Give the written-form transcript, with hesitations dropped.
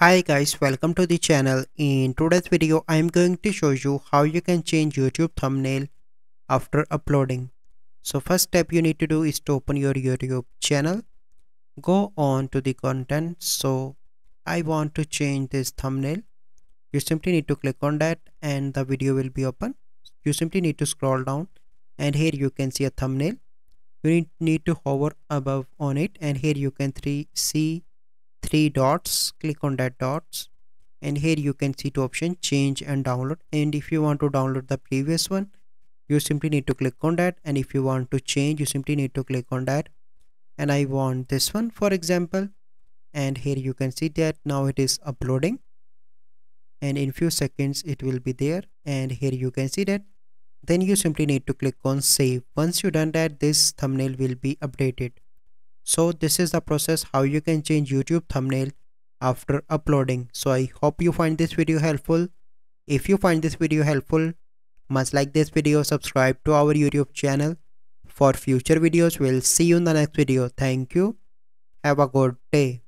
Hi guys, welcome to the channel. In today's video, I am going to show you how you can change YouTube thumbnail after uploading. So first step you need to do is to open your YouTube channel. Go on to the content. So I want to change this thumbnail. You simply need to click on that and the video will be open. You simply need to scroll down and here you can see a thumbnail. You need to hover above on it and here you can see three dots. Click on that dots and here you can see two options, change and download. And if you want to download the previous one, you simply need to click on that, and if you want to change, you simply need to click on that. And I want this one for example, and here you can see that now it is uploading and in few seconds it will be there, and here you can see that. Then you simply need to click on save. Once you done that, this thumbnail will be updated. So this is the process how you can change YouTube thumbnail after uploading. So I hope you find this video helpful. If you find this video helpful, must like this video, subscribe to our YouTube channel for future videos. We'll see you in the next video. Thank you. Have a good day.